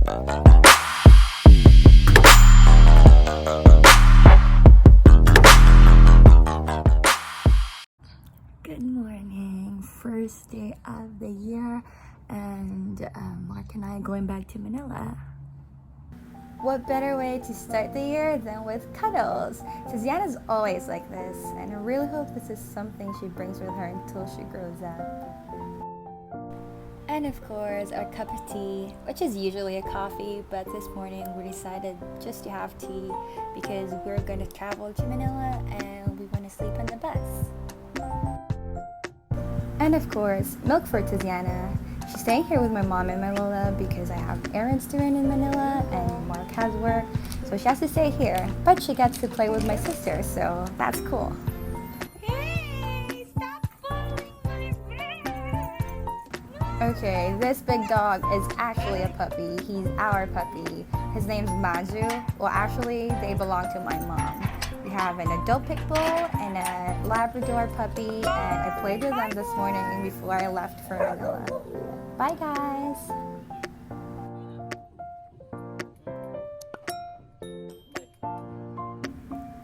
Good morning, first day of the year, and Mark and I are going back to Manila. What better way to start the year than with cuddles? Tiziana's always like this, and I really hope this is something she brings with her until she grows up. And of course, our cup of tea, which is usually a coffee, but this morning we decided just to have tea because we're going to travel to Manila and we want to sleep on the bus. And of course, milk for Tiziana. She's staying here with my mom in Manila because I have errands to run in Manila and Mark has work, so she has to stay here. But she gets to play with my sister, so that's cool. Hey, stop following my man. Okay, this big dog is actually a puppy. He's our puppy. His name's Maju. Well, actually, they belong to my mom. We have an adult pit bull and a Labrador puppy, and I played with them this morning before I left for Manila. Bye, guys!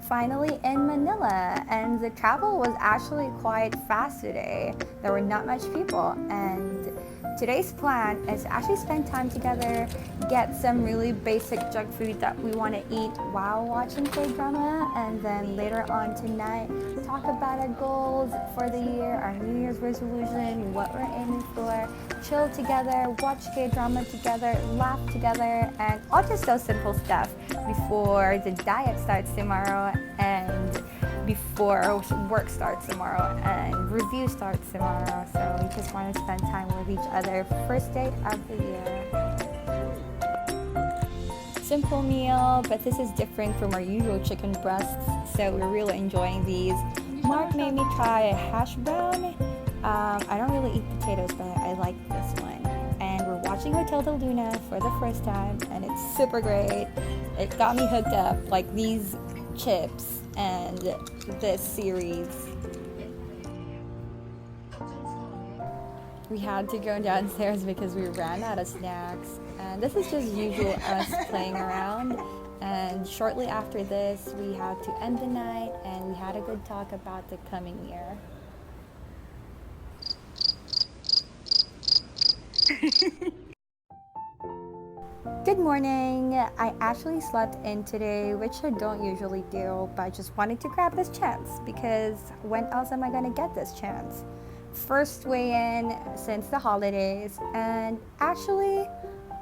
Finally in Manila, and the travel was actually quite fast today. There were not much people, and today's plan is to actually spend time together, get some really basic junk food that we want to eat while watching K-drama, and then later on tonight talk about our goals for the year, our New Year's resolution, what we're aiming for, chill together, watch K-drama together, laugh together, and all just those simple stuff before the diet starts tomorrow and before work starts tomorrow and review starts tomorrow. So we just want to spend time with each other first day of the year. Simple meal, but this is different from our usual chicken breasts, so we're really enjoying these. Mark made me try a hash brown. I don't really eat potatoes, but I like this one. And we're watching Hotel Del Luna for the first time, and it's super great. It got me hooked up, like these chips and this series. We had to go downstairs because we ran out of snacks, and this is just usual us playing around. And shortly after this, we had to end the night, and we had a good talk about the coming year. Good morning! I actually slept in today, which I don't usually do, but I just wanted to grab this chance because when else am I going to get this chance? First way in since the holidays, and actually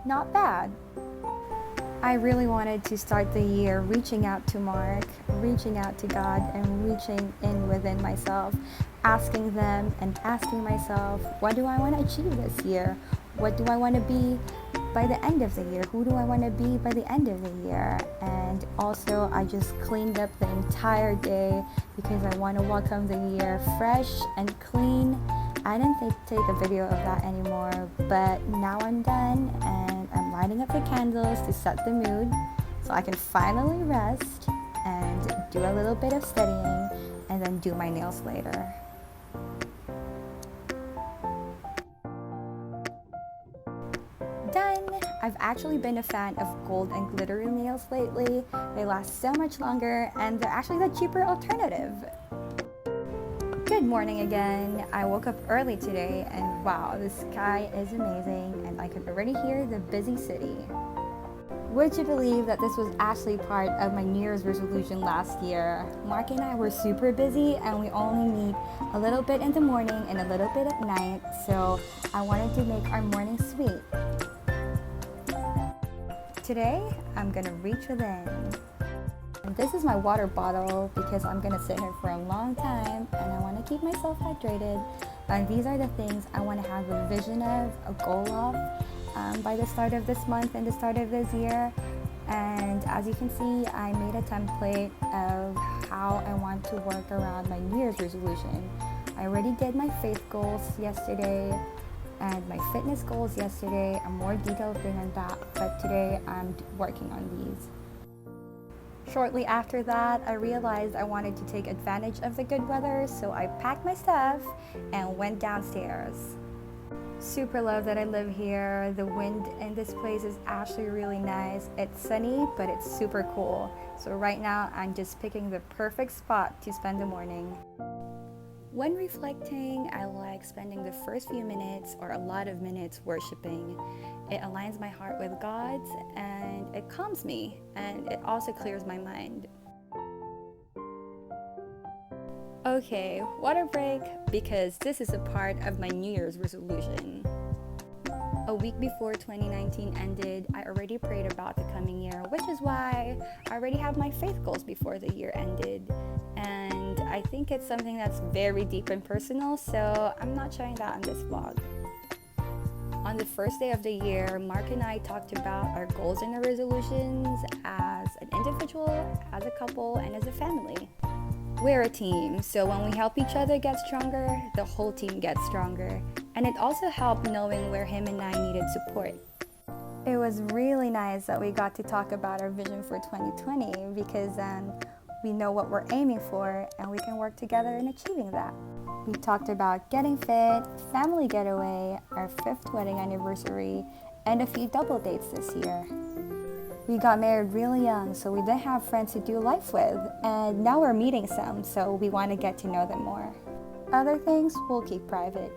not bad. I really wanted to start the year reaching out to Mark, reaching out to God, and reaching in within myself, asking them and asking myself, what do I want to achieve this year? What do I want to be by the end of the year? Who do I want to be by the end of the year? And also, I just cleaned up the entire day because I want to welcome the year fresh and clean. I didn't take a video of that anymore, but now I'm done and I'm lighting up the candles to set the mood so I can finally rest and do a little bit of studying and then do my nails later. Done! I've actually been a fan of gold and glittery nails lately. They last so much longer and they're actually the cheaper alternative. Good morning again. I woke up early today and wow, the sky is amazing and I could already hear the busy city. Would you believe that this was actually part of my New Year's resolution last year? Mark and I were super busy and we only meet a little bit in the morning and a little bit at night, so I wanted to make our morning sweet. Today, I'm gonna reach within. And this is my water bottle because I'm gonna sit here for a long time and I wanna keep myself hydrated. And these are the things I wanna have a vision of, a goal of by the start of this month and the start of this year. And as you can see, I made a template of how I want to work around my New Year's resolution. I already did my faith goals yesterday and my fitness goals yesterday. A more detailed thing on that, but today I'm working on these. Shortly after that, I realized I wanted to take advantage of the good weather, so I packed my stuff and went downstairs. Super love that I live here. The wind in this place is actually really nice. It's sunny, but it's super cool. So right now, I'm just picking the perfect spot to spend the morning. When reflecting, I like spending the first few minutes or a lot of minutes worshiping. It aligns my heart with God's and it calms me, and it also clears my mind. Okay, water break, because this is a part of my New Year's resolution. A week before 2019 ended, I already prayed about the coming year, which is why I already have my faith goals before the year ended. And I think it's something that's very deep and personal, so I'm not sharing that on this vlog. On the first day of the year, Mark and I talked about our goals and our resolutions as an individual, as a couple, and as a family. We're a team, so when we help each other get stronger, the whole team gets stronger. And it also helped knowing where him and I needed support. It was really nice that we got to talk about our vision for 2020 because then we know what we're aiming for and we can work together in achieving that. We talked about getting fit, family getaway, our 5th wedding anniversary, and a few double dates this year. We got married really young, so we didn't have friends to do life with, and now we're meeting some, so we want to get to know them more. Other things we'll keep private.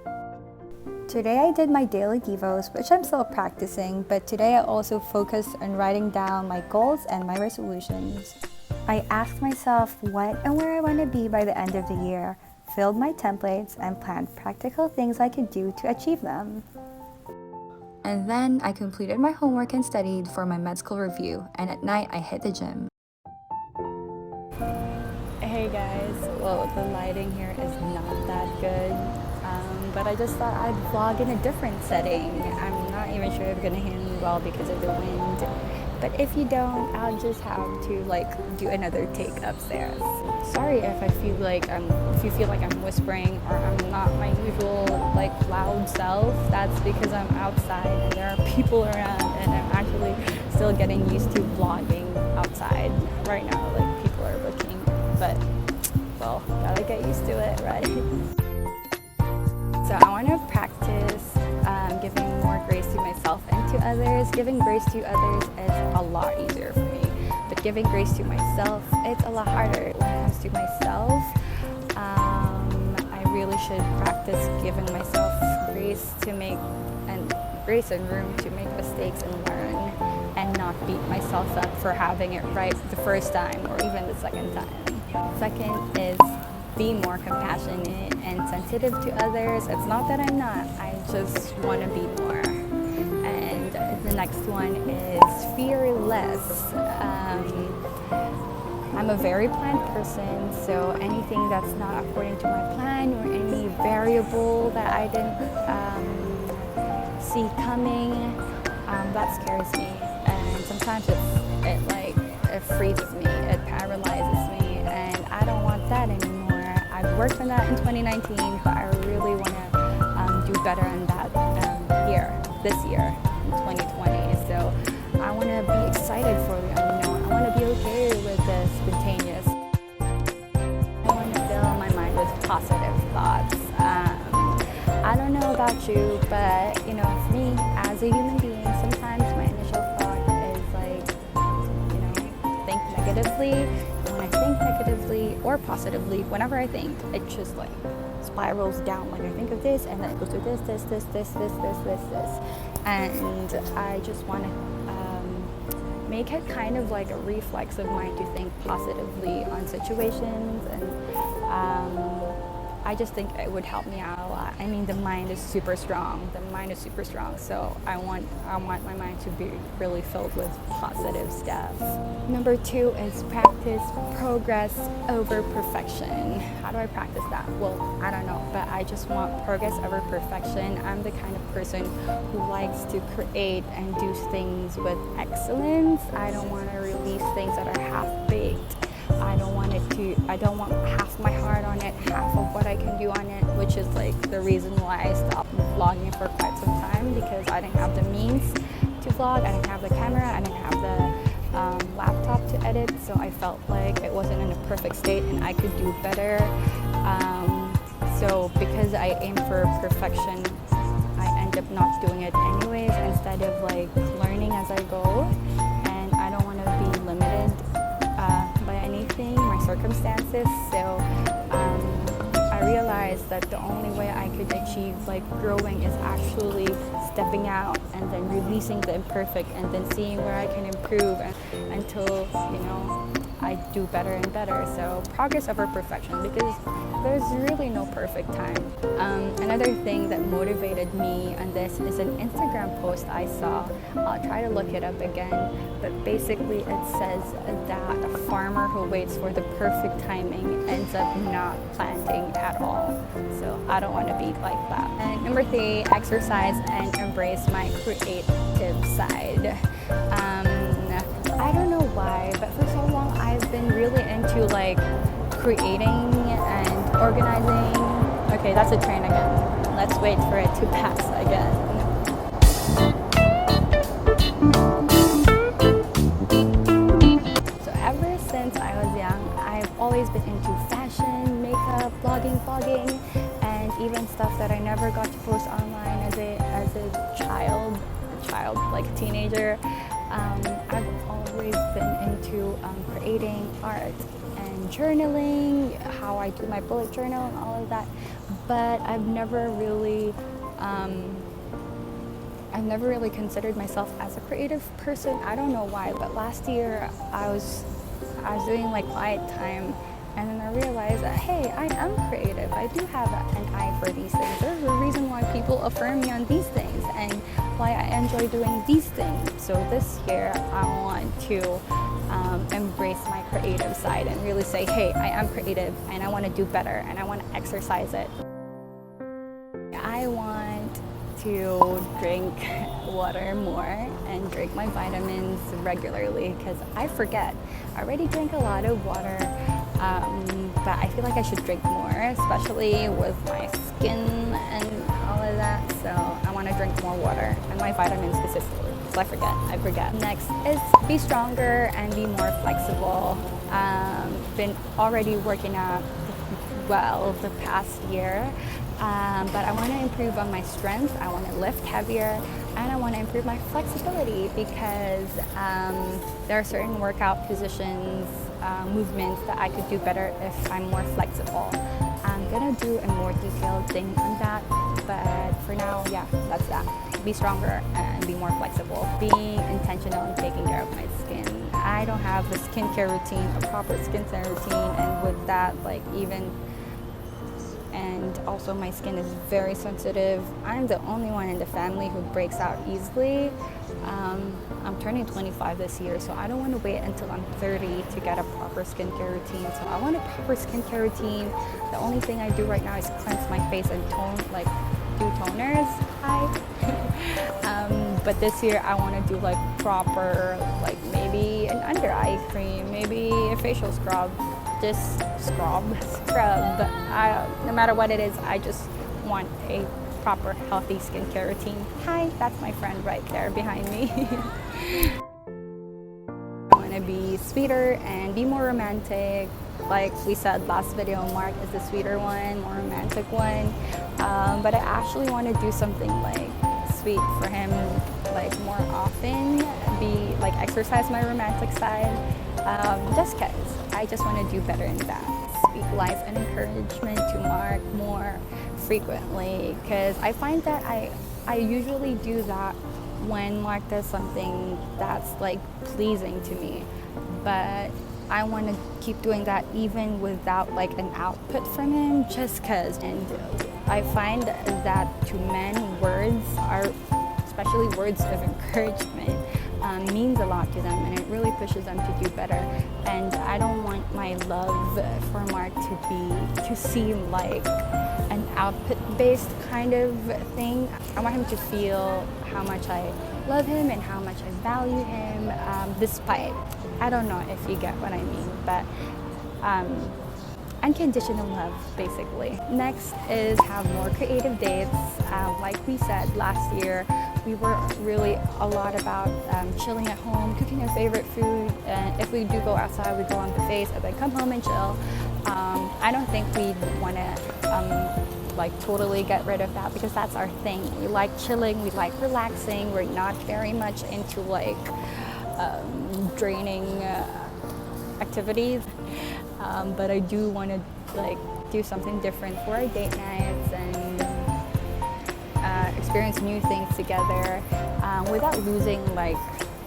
Today I did my daily devos, which I'm still practicing, but today I also focused on writing down my goals and my resolutions. I asked myself what and where I want to be by the end of the year, filled my templates, and planned practical things I could do to achieve them. And then I completed my homework and studied for my med school review, and at night I hit the gym. Hey guys, well, the lighting here is not that good, but I just thought I'd vlog in a different setting. I'm not even sure if you're gonna hear me well because of the wind, but if you don't, I'll just have to do another take upstairs. Sorry if I feel like if you feel like I'm whispering or I'm not my usual loud self. That's because I'm outside and there are people around, and I'm actually still getting used to vlogging outside right now. People are looking, but well, gotta get used to it, right? So I want to practice giving more grace to myself and to others. Giving grace to others is a lot easier for me, but giving grace to myself, it's a lot harder. When it comes to myself, I really should practice giving myself grace and room to make mistakes and learn, and not beat myself up for having it right the first time or even the second time. Second is be more compassionate and sensitive to others. It's not that I'm not, I just want to be more. And the next one is fear less. I'm a very planned person, so anything that's not according to my plan or any variable that I didn't see coming, that scares me. And sometimes it freezes me, it paralyzes me, and I don't want that anymore. I've worked on that in 2019, but I really want to do better on that this year, in 2020. So I want to be excited for the unknown. I want to be okay with the spontaneous. I want to fill my mind with positive thoughts. I don't know about you, but for me, as a human being, sometimes my initial thought is think negatively. And when I think negatively or positively, whenever I think, it just spirals down. I think of this, and then it goes to this, and I just want to make it kind of like a reflex of mine to think positively on situations, and I just think it would help me out a lot. I mean, the mind is super strong. So I want my mind to be really filled with positive stuff. Number 2 is practice progress over perfection. How do I practice that? Well, I don't know, but I just want progress over perfection. I'm the kind of person who likes to create and do things with excellence. I don't want to release things that are half-baked. I don't want half my heart on it, half of what I can do on it, which is the reason why I stopped vlogging for quite some time, because I didn't have the means to vlog, I didn't have the camera, I didn't have the laptop to edit, so I felt like it wasn't in a perfect state and I could do better. So because I aim for perfection, I end up not doing it anyways instead of like learning as I go. And I don't want to be limited by anything, my circumstances. So I realized that the only way I could achieve like growing is actually stepping out and then releasing the imperfect and then seeing where I can improve until, you know, I do better and better. So progress over perfection, because there's really no perfect time. Another thing that motivated me on this is an Instagram post I saw. I'll try to look it up again, but basically it says that a farmer who waits for the perfect timing ends up not planting at all. So I don't want to be like that. And number 3, exercise and embrace my creative side. I don't know why, but for so long I've been really into like creating and organizing. Okay, that's a train again. Let's wait for it to pass again. So ever since I was young, I've always been into fashion, makeup, vlogging, and even stuff that I never got to post online as a child, like a teenager. I've always been into creating art and journaling, how I do my bullet journal and all of that, but I've never really considered myself as a creative person. I don't know why, but last year I was doing like quiet time, and then I realized that, hey, I am creative. I do have an eye for these things. There's a reason why people affirm me on these things and why I enjoy doing these things. So this year I want to embrace my creative side and really say, hey, I am creative and I want to do better and I want to exercise it. I want to drink water more and drink my vitamins regularly, because I forget. I already drink a lot of water, but I feel like I should drink more, especially with my skin and all of that. So I want to drink more water and my vitamins specifically, because I forget. Next is be stronger and be more flexible. Been already working out well the past year, but I want to improve on my strength. I want to lift heavier, and I want to improve my flexibility, because there are certain workout positions, movements that I could do better if I'm more flexible. I'm gonna do a more detailed thing on that, but for now, yeah, that's that. Be stronger and be more flexible. Being intentional in taking care of my skin. I don't have a skincare routine, a proper skincare routine, and with that, like and also my skin is very sensitive. I'm the only one in the family who breaks out easily. I'm turning 25 this year, so I don't want to wait until I'm 30 to get a proper skincare routine. So I want a proper skincare routine. The only thing I do right now is cleanse my face and do toners. But this year I want to do like proper, like maybe an under eye cream, maybe a facial scrub. Just scrub. No matter what it is, I just want a proper healthy skincare routine. Hi, that's my friend right there behind me. I want to be sweeter and be more romantic. Like we said last video, Mark is the sweeter one, more romantic one. But I actually want to do something like sweet for him, like more often, exercise my romantic side, just cause I just want to do better in that. Speak life and encouragement to Mark more frequently, because I find that I usually do that when Mark does something that's like pleasing to me, but I want to keep doing that even without like an output from him, just cause. And I find that to men, words are, especially words of encouragement, means a lot to them, and it really pushes them to do better. And I don't want my love for Mark to seem like an output-based kind of thing. I want him to feel how much I love him and how much I value him, despite, I don't know if you get what I mean, but unconditional love, basically. Next is have more creative dates. Like we said last year, we were really a lot about chilling at home, cooking our favorite food, and if we do go outside, we go on buffets and then come home and chill. I don't think we'd want to like totally get rid of that because that's our thing. We like chilling, we like relaxing. We're not very much into like draining activities, but I do want to like do something different for our date nights and experience new things together without losing like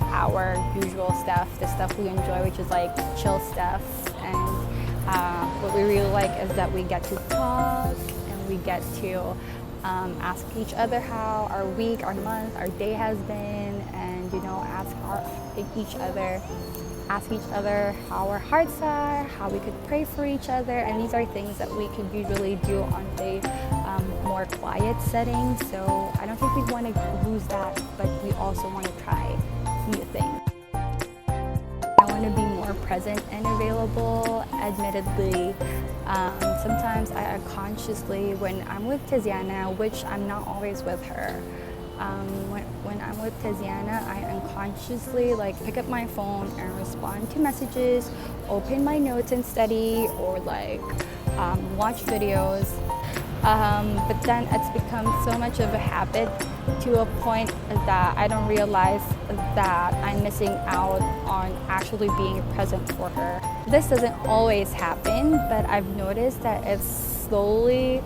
our usual stuff, the stuff we enjoy, which is like chill stuff. And what we really like is that we get to talk and we get to ask each other how our week, our month, our day has been, and you know, ask each other how our hearts are, how we could pray for each other, and these are things that we could usually do on the more quiet setting. So I don't think we'd want to lose that, but we also want to try new things. I want to be more present and available. Admittedly, sometimes I unconsciously, when I'm with Tiziana, which I'm not always with her, when I'm with Tiziana, I unconsciously like pick up my phone and respond to messages, open my notes and study, or like watch videos. But then it's become so much of a habit to a point that I don't realize that I'm missing out on actually being present for her. This doesn't always happen, but I've noticed that it's slowly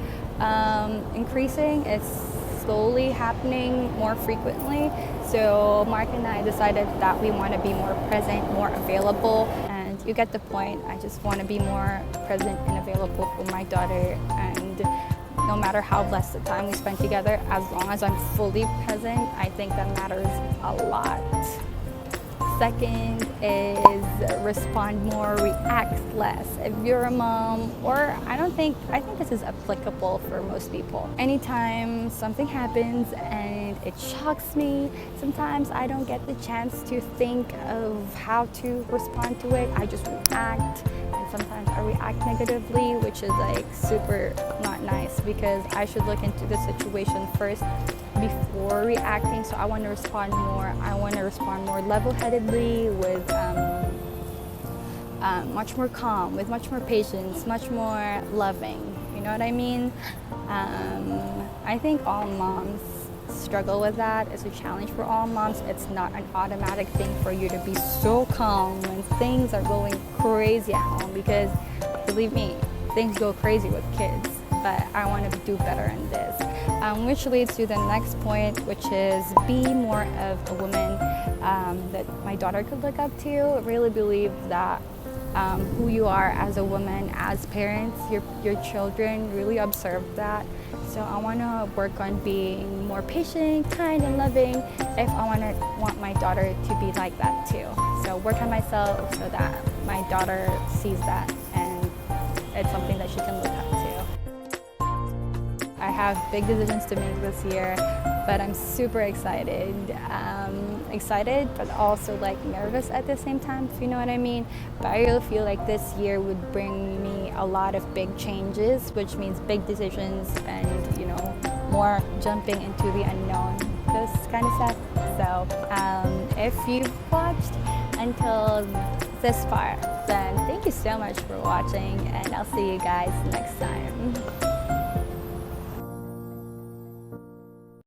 increasing. It's slowly happening more frequently. So Mark and I decided that we want to be more present, more available, and you get the point. I just want to be more present and available for my daughter, and no matter how less the time we spend together, as long as I'm fully present, I think that matters a lot. Second is respond more, react less. If you're a mom, or I think this is applicable for most people. Anytime something happens and it shocks me, sometimes I don't get the chance to think of how to respond to it. I just react, and sometimes I react negatively, which is like super not nice because I should look into the situation first before reacting. So I want to respond more. I want to respond more level-headedly, with much more calm, with much more patience, much more loving. You know what I mean? I think all moms struggle with that. It's a challenge for all moms. It's not an automatic thing for you to be so calm when things are going crazy at home, because believe me, things go crazy with kids. But I want to do better in this, which leads to the next point, which is be more of a woman that my daughter could look up to. I really believe that who you are as a woman, as parents, your children really observe that. So I want to work on being more patient, kind, and loving if I want my daughter to be like that too. So work on myself so that my daughter sees that and it's something that she can look up to. I have big decisions to make this year, but I'm super excited. Excited, but also like nervous at the same time, if you know what I mean. But I really feel like this year would bring me a lot of big changes, which means big decisions and, you know, more jumping into the unknown, this kind of stuff. So if you've watched until this far, then thank you so much for watching, and I'll see you guys next time.